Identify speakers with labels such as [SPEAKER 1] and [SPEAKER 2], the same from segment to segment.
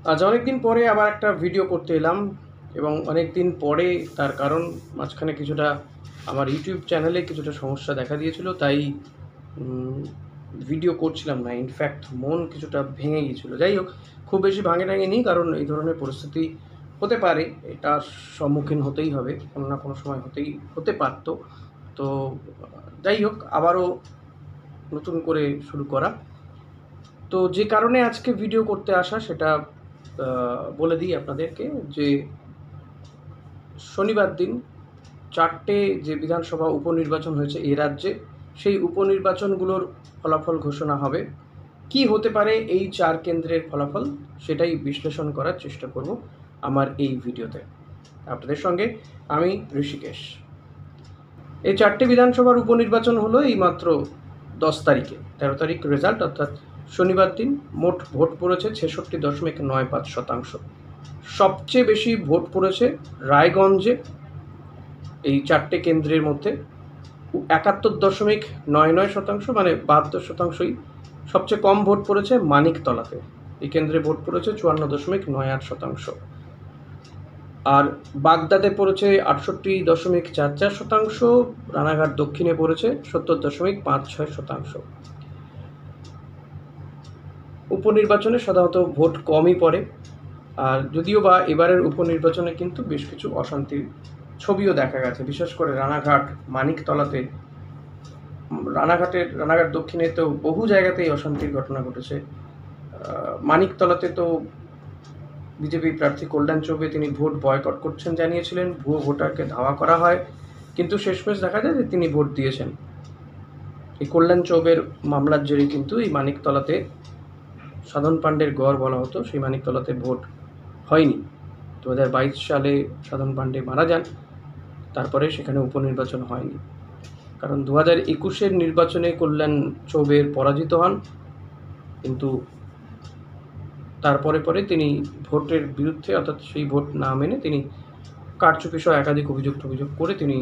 [SPEAKER 1] আজ অনেকদিন পরে আবার একটা ভিডিও করতে এলাম এবং অনেকদিন পরে তার কারণ মাঝখানে কিছুটা আমার ইউটিউব চ্যানেলে কিছুটা সমস্যা দেখা দিয়েছিল, তাই উম, ভিডিও করছিলাম না। ইনফ্যাক্ট মন কিছুটা ভেঙে গিয়েছিল। যাই হোক, খুব বেশি ভাঙেনি, কারণ এই ধরনের পরিস্থিতি হতে পারে, এটার সম্মুখীন হতেই হবে, কোনো না কোনো সময় হতে পারতো। তো যাই হোক, আবারও নতুন করে শুরু করা। তো যে কারণে আজকে ভিডিও করতে আসা সেটা বলে দিই আপনাদেরকে, যে শনিবার দিন 4টে যে বিধানসভা উপনির্বাচন হয়েছে এই রাজ্যে, সেই উপনির্বাচনগুলোর ফলাফল ঘোষণা হবে। কি হতে পারে এই 4 কেন্দ্রের ফলাফল, সেটাই বিশ্লেষণ করার চেষ্টা করব আমার এই ভিডিওতে। আপনাদের সঙ্গে আমি ঋষিকেশ। এই 4টে বিধানসভার উপনির্বাচন হলো এইমাত্র 10 তারিখে, 13 তারিখ রেজাল্ট, অর্থাৎ শনিবার দিন। মোট ভোট পড়েছে 66.95%। সবচেয়ে বেশি ভোট পড়েছে রায়গঞ্জে, এই 4টে কেন্দ্রের মধ্যে 71.99%, মানে 72%। সবচেয়ে কম ভোট পড়েছে মানিকতলাতে, এই কেন্দ্রে ভোট পড়েছে 54.98%। আর বাগদাতে পড়েছে 68.44%, রানাঘাট দক্ষিণে পড়েছে 70.56%। উপনির্বাচনে সাধারণত ভোট কমই পড়ে, আর যদিও বা এবারের উপনির্বাচনে কিন্তু বেশ কিছু অশান্তির ছবিও দেখা গেছে, বিশেষ করে রানাঘাট, মানিকতলাতে। রানাঘাট দক্ষিণে তো বহু জায়গাতেই অশান্তির ঘটনা ঘটেছে। মানিকতলাতে তো বিজেপি প্রার্থী কল্যাণ চৌবে তিনি ভোট বয়কট করছেন জানিয়েছিলেন, ভুয়ো ভোটারকে ধাওয়া করা হয়, কিন্তু শেষমেশ দেখা যায় যে তিনি ভোট দিয়েছেন। এই কল্যাণ চৌবের মামলার জেরে কিন্তু এই মানিকতলাতে সাধন পাণ্ডের গড় বলা হতো, সেই মানিকতলাতে ভোট হয়নি। 2022 সালে সাধন পাণ্ডে মারা যান, তারপরে সেখানে উপনির্বাচন হয়নি, কারণ 2021-এর নির্বাচনে কল্যাণ চৌবের পরাজিত হন, কিন্তু তারপরে তিনি ভোটের বিরুদ্ধে, অর্থাৎ সেই ভোট না মেনে তিনি কারচুপি সহ একাধিক অভিযোগ করে তিনি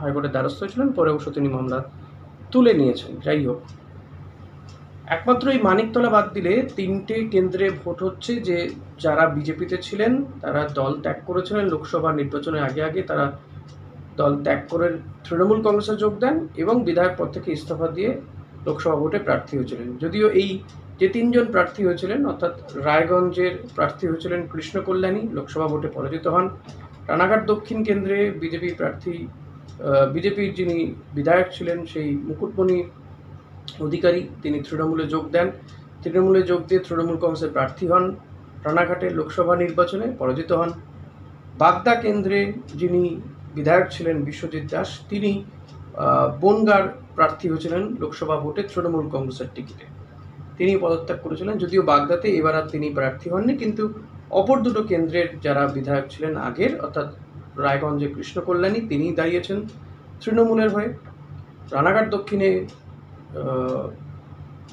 [SPEAKER 1] হাইকোর্টের দ্বারস্থ হয়েছিলেন। পরে অবশ্য তিনি মামলা তুলে নিয়েছেন। যাই হোক, একমাত্র এই মানিকতলা বাদ দিলে 3টে কেন্দ্রে ভোট হচ্ছে যে যারা বিজেপিতে ছিলেন তারা দল ত্যাগ করেছিলেন লোকসভা নির্বাচনের আগে তারা দল ত্যাগ করে তৃণমূল কংগ্রেসে যোগ দেন এবং বিধায়ক পদ থেকে ইস্তফা দিয়ে লোকসভা ভোটে প্রার্থী হয়েছিলেন। যদিও এই যে 3জন প্রার্থী হয়েছিলেন, অর্থাৎ রায়গঞ্জের প্রার্থী হয়েছিলেন কৃষ্ণ কল্যাণী, লোকসভা ভোটে পরাজিত হন। রানাঘাট দক্ষিণ কেন্দ্রে বিজেপির যিনি বিধায়ক ছিলেন সেই মুকুটমণি অধিকারী, তিনি তৃণমূলে যোগ দেন। তৃণমূলে যোগ দিয়ে তৃণমূল কংগ্রেসের প্রার্থী হন, রানাঘাটের লোকসভা নির্বাচনে পরাজিত হন। বাগদা কেন্দ্রে যিনি বিধায়ক ছিলেন বিশ্বজিৎ দাস, তিনি বনগাঁর প্রার্থী হয়েছিলেন লোকসভা ভোটে তৃণমূল কংগ্রেসের টিকিটে, তিনি পদত্যাগ করেছিলেন। যদিও বাগদাতে এবার আর তিনি প্রার্থী হননি, কিন্তু অপর দুটো কেন্দ্রের যারা বিধায়ক ছিলেন আগের, অর্থাৎ রায়গঞ্জে কৃষ্ণ কল্যাণী, তিনি দাঁড়িয়েছেন তৃণমূলের হয়ে। রানাঘাট দক্ষিণে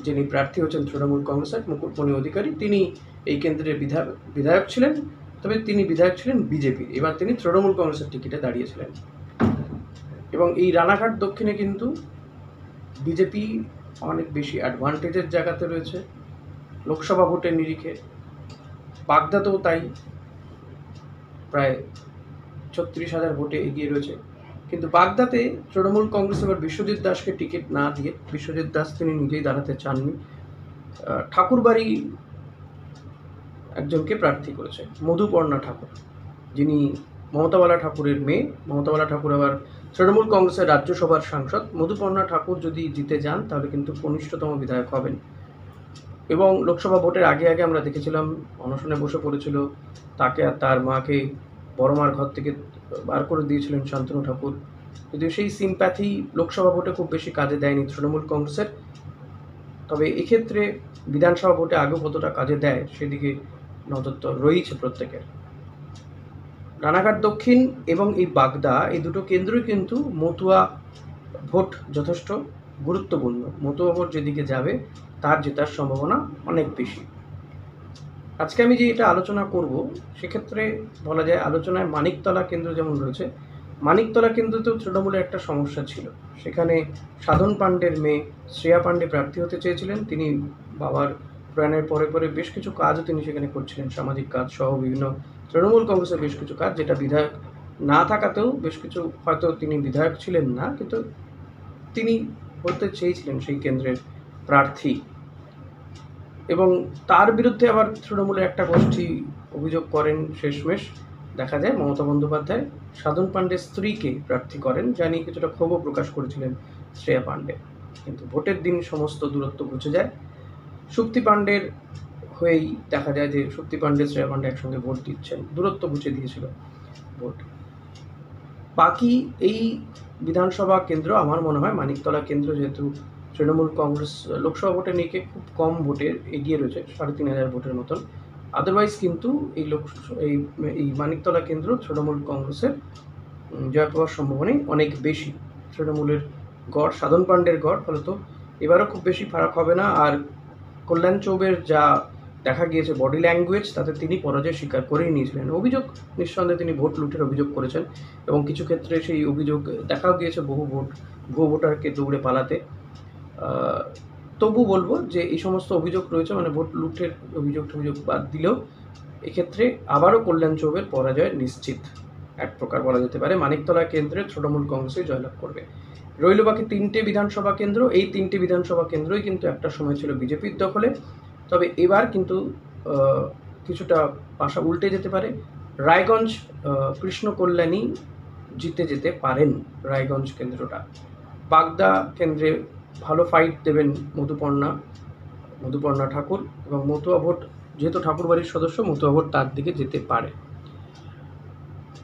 [SPEAKER 1] যিনি প্রার্থী হচ্ছেন তৃণমূল কংগ্রেসের মুকুটমণি অধিকারী, তিনি এই কেন্দ্রের বিধায়ক ছিলেন, তবে তিনি বিধায়ক ছিলেন বিজেপির, এবার তিনি তৃণমূল কংগ্রেসের টিকিটে দাঁড়িয়েছিলেন। এবং এই রানাঘাট দক্ষিণে কিন্তু বিজেপি অনেক বেশি অ্যাডভান্টেজের জায়গাতে রয়েছে লোকসভা ভোটের নিরিখে। বাগদাতেও তাই, প্রায় 36,000 ভোটে এগিয়ে রয়েছে। কিন্তু বাগদাতে তৃণমূল কংগ্রেস এবার বিশ্বজিৎ দাসকে টিকিট না দিয়ে, বিশ্বজিৎ দাস তিনি নিজেই দাঁড়াতে চাননি, ঠাকুরবাড়ি একজনকে প্রার্থী করেছে, মধুপর্ণা ঠাকুর, যিনি মমতাবালা ঠাকুরের মেয়ে। মমতাবালা ঠাকুর আবার তৃণমূল কংগ্রেসের রাজ্যসভার সাংসদ। মধুপর্ণা ঠাকুর যদি জিতে যান তাহলে কিন্তু কনিষ্ঠতম বিধায়ক হবেন। এবং লোকসভা ভোটের আগে আমরা দেখেছিলাম অনশনে বসে পড়েছিল, তাকে আর তার মাকে বড় মার ঘর থেকে বার করে দিয়েছিলেন শান্তনু ঠাকুর। যদিও সেই সিম্প্যাথি লোকসভা ভোটে খুব বেশি কাজে দেয়নি তৃণমূল কংগ্রেসের, তবে এক্ষেত্রে বিধানসভা ভোটে আগেও কতটা কাজে দেয় সেদিকে নজর তো রয়েছে প্রত্যেকের। রানাঘাট দক্ষিণ এবং এই বাগদা, এই দুটো কেন্দ্রই কিন্তু মতুয়া ভোট যথেষ্ট গুরুত্বপূর্ণ। মতুয়া ভোট যেদিকে যাবে তার জেতার সম্ভাবনা অনেক বেশি। আজকে আমি যে এটা আলোচনা করব, সেক্ষেত্রে বলা যায় আলোচনায় মানিকতলা কেন্দ্র যেমন রয়েছে, মানিকতলা কেন্দ্রতেও তৃণমূলের একটা সমস্যা ছিল। সেখানে সাধন পাণ্ডের মেয়ে শ্রেয়া পাণ্ডে প্রার্থী হতে চেয়েছিলেন, তিনি বাবার প্রয়াণের পরে পরে বেশ কিছু কাজও তিনি সেখানে করছিলেন, সামাজিক কাজ সহ বিভিন্ন তৃণমূল কংগ্রেসের বেশ কিছু কাজ, যেটা বিধায়ক না থাকাতেও বেশ কিছু, হয়তো তিনি বিধায়ক ছিলেন না কিন্তু তিনি হতে চেয়েছিলেন সেই কেন্দ্রের প্রার্থী। এবং তার বিরুদ্ধে আবার তৃণমূলের একটা গোষ্ঠী অভিযোগ করেন, শেষমেশ দেখা যায় মমতা বন্দ্যোপাধ্যায় সাধন পাণ্ডের স্ত্রীকে প্রার্থী করেন, যা নিয়ে কিছুটা ক্ষোভও প্রকাশ করেছিলেন শ্রেয়া পাণ্ডে। কিন্তু ভোটের দিন সমস্ত দূরত্ব ঘুচে যায়। শুক্তি পাণ্ডের হয়েই দেখা যায় যে শুক্তি পাণ্ডে শ্রেয়া পাণ্ডে একসঙ্গে ভোট দিচ্ছেন, দূরত্ব ঘুচে দিয়েছিল ভোট। বাকি এই বিধানসভা কেন্দ্র আমার মনে হয় মানিকতলা কেন্দ্র, যেহেতু তৃণমূল কংগ্রেস লোকসভা ভোটে নিয়ে খুব কম ভোটে এগিয়ে রয়েছে, ৩,৫০০ ভোটের মতন, আদারওয়াইজ কিন্তু এই এই মানিকতলা কেন্দ্র তৃণমূল কংগ্রেসের জয় পাওয়ার সম্ভাবনাই অনেক বেশি। তৃণমূলের গড়, সাধন পাণ্ডের গড়, ফলত এবারও খুব বেশি ফারাক হবে না। আর কল্যাণ চৌবের যা দেখা গিয়েছে বডি ল্যাঙ্গুয়েজ, তাতে তিনি পরাজয় স্বীকার করেই নিয়েছিলেন। অভিযোগ নিঃসন্দেহে তিনি ভোট লুটের অভিযোগ করেছেন এবং কিছু ক্ষেত্রে সেই অভিযোগ দেখাও গিয়েছে ভুয়ো ভোটারকে দৌড়ে পালাতে। তবু বলবো যে এই সমস্ত অভিযোগ রয়েছে, মানে ভোট লুটের অভিযোগ বাদ দিলেও এক্ষেত্রে আবারও কল্যাণ চৌবের পরাজয় নিশ্চিত এক প্রকার বলা যেতে পারে। মানিকতলা কেন্দ্রে তৃণমূল কংগ্রেসই জয়লাভ করবে। রইল বাকি 3টে বিধানসভা কেন্দ্র। এই 3টে বিধানসভা কেন্দ্রই কিন্তু একটা সময় ছিল বিজেপির দখলে, তবে এবার কিন্তু কিছুটা পাশা উল্টে যেতে পারে। রায়গঞ্জ কৃষ্ণ কল্যাণী জিতে যেতে পারেন রায়গঞ্জ কেন্দ্রটা। বাগদা কেন্দ্রে ভালো ফাইট দেবেন মধুপর্ণা ঠাকুর, এবং মতুয়া ভোট, যেহেতু ঠাকুরবাড়ির সদস্য, মতুয়া ভোট তার দিকে যেতে পারে।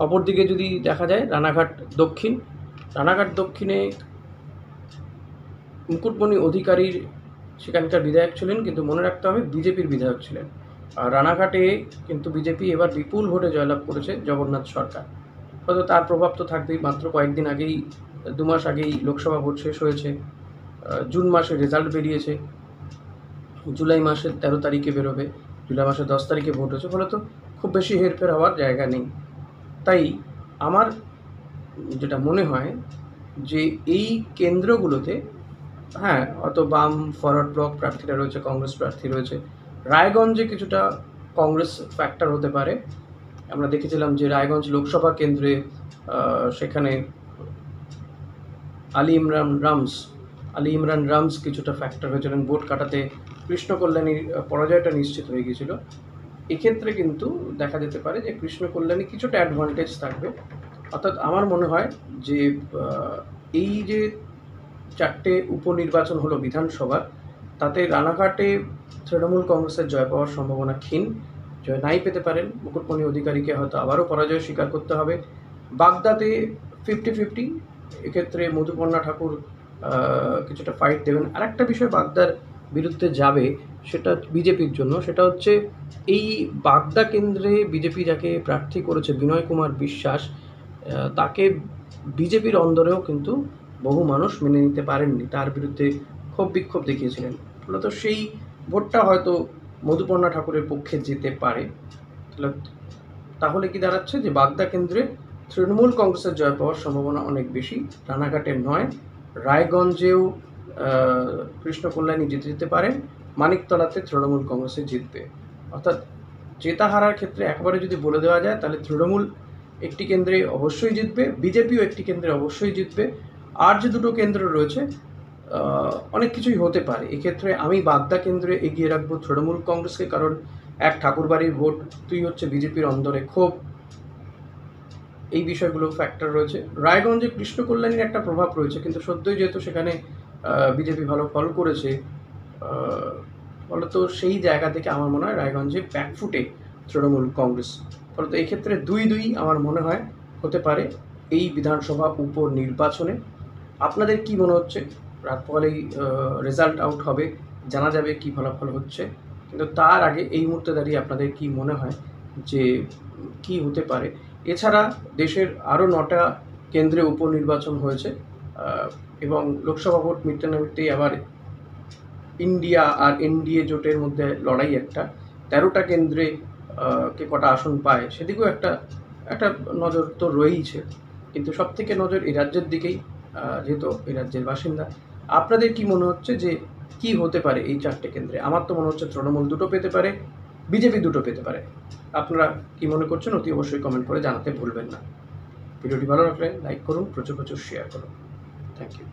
[SPEAKER 1] অপরদিকে যদি দেখা যায় রানাঘাট দক্ষিণে মুকুটমণি অধিকারীর সেখানকার বিধায়ক ছিলেন, কিন্তু মনে রাখতে হবে বিজেপির বিধায়ক ছিলেন। আর রানাঘাটে কিন্তু বিজেপি এবার বিপুল ভোটে জয়লাভ করেছে জগন্নাথ সরকার, হয়তো তার প্রভাব তো থাকবেই। মাত্র কয়েকদিন আগেই, 2 মাস আগেই লোকসভা ভোট শেষ হয়েছে, জুন মাসে রেজাল্ট বেরিয়েছে, জুলাই মাসের 13 তারিখে বেরোবে, জুলাই মাসের 10 তারিখে ভোট হয়েছে, ফলে তো খুব বেশি হেরফের হওয়ার জায়গা নেই। তাই আমার যেটা মনে হয় যে এই কেন্দ্রগুলোতে, হ্যাঁ, অত বাম ফরওয়ার্ড ব্লক প্রার্থীরা রয়েছে, কংগ্রেস প্রার্থী রয়েছে, রায়গঞ্জে কিছুটা কংগ্রেস ফ্যাক্টর হতে পারে। আমরা দেখেছিলাম যে রায়গঞ্জ লোকসভা কেন্দ্রে সেখানে আলী ইমরান রামস কিছুটা ফ্যাক্টর হয়েছিলেন, ভোট কাটাতে কৃষ্ণ কল্যাণীর পরাজয়টা নিশ্চিত হয়ে গিয়েছিল। এক্ষেত্রে কিন্তু দেখা যেতে পারে যে কৃষ্ণ কল্যাণী কিছুটা অ্যাডভান্টেজ থাকবে। অর্থাৎ আমার মনে হয় যে এই যে 4টে উপনির্বাচন হলো বিধানসভা, তাতে রানাঘাটে তৃণমূল কংগ্রেসের জয় পাওয়ার সম্ভাবনা ক্ষীণ, জয় নাই পেতে পারেন। মুকুটমণি অধিকারীকে হয়তো আবারও পরাজয় স্বীকার করতে হবে। বাগদাতে 50-50, এক্ষেত্রে মধুপর্ণা ঠাকুর কিছুটা ফাইট দেবেন। আরেকটা বিষয় বাগদার বিরুদ্ধে যাবে, সেটা বিজেপির জন্য, সেটা হচ্ছে এই বাগদা কেন্দ্রে বিজেপি যাকে প্রার্থী করেছে বিনয় কুমার বিশ্বাস, তাকে বিজেপির অন্দরেও কিন্তু বহু মানুষ মেনে নিতে পারেননি, তার বিরুদ্ধে ক্ষোভ বিক্ষোভ দেখিয়েছিলেন। ফলত সেই ভোটটা হয়তো মধুপর্ণা ঠাকুরের পক্ষে যেতে পারে। তাহলে কি দাঁড়াচ্ছে যে বাগদা কেন্দ্রে তৃণমূল কংগ্রেসের জয় পাওয়ার সম্ভাবনা অনেক বেশি, রানাঘাটে নয়। রায়গঞ্জেও কৃষ্ণ কল্যাণী যেতে পারেন, মানিকতলাতে তৃণমূল কংগ্রেসে জিতবে। অর্থাৎ জেতা হারার ক্ষেত্রে একবারে যদি বলে দেওয়া যায়, তাহলে তৃণমূল একটি কেন্দ্রে অবশ্যই জিতবে, বিজেপিও একটি কেন্দ্রে অবশ্যই জিতবে। আর যে 2টো কেন্দ্র রয়েছে অনেক কিছুই হতে পারে। এক্ষেত্রে আমি বাগদা কেন্দ্রে এগিয়ে রাখবো তৃণমূল কংগ্রেসকে, কারণ এক ঠাকুরবাড়ির ভোট, তুই হচ্ছে বিজেপির অন্দরে ক্ষোভ, এই বিষয়গুলো ফ্যাক্টর রয়েছে। রায়গঞ্জে কৃষ্ণ কল্যাণীর একটা প্রভাব রয়েছে, কিন্তু সদ্যই যেহেতু সেখানে বিজেপি ভালো ফল করেছে, ফলত সেই জায়গা থেকে আমার মনে হয় রায়গঞ্জে ব্যাকফুটে তৃণমূল কংগ্রেস। ফলত এই ক্ষেত্রে 2-2 আমার মনে হয় হতে পারে এই বিধানসভা উপনির্বাচনে। আপনাদের কি মনে হচ্ছে? রাত পোহালেই রেজাল্ট আউট হবে, জানা যাবে কি ফলাফল হচ্ছে, কিন্তু তার আগে এই মুহূর্তে দাঁড়িয়ে আপনাদের কি মনে হয় যে কি হতে পারে? এছাড়া দেশের আরও 9টা কেন্দ্রে উপনির্বাচন হয়েছে, এবং লোকসভা ভোট মিটতে না মিটতেই আবার ইন্ডিয়া আর এনডিএ জোটের মধ্যে লড়াই একটা, 13টা কেন্দ্রে কে কটা আসন পায় সেদিকেও একটা নজর তো রয়েইছে। কিন্তু সবথেকে নজর এই রাজ্যের দিকেই, যেহেতু এই রাজ্যের বাসিন্দা। আপনাদের কি মনে হচ্ছে যে কি হতে পারে এই 4টে কেন্দ্রে? আমার তো মনে হচ্ছে তৃণমূল 2টো পেতে পারে, বিজেপি 2টো পেতে পারে। আপনারা কি মনে করছেন অতি অবশ্যই কমেন্ট করে জানাতে ভুলবেন না। ভিডিওটি ভালো লাগলে লাইক করুন, প্রচুর শেয়ার করুন। Thank you.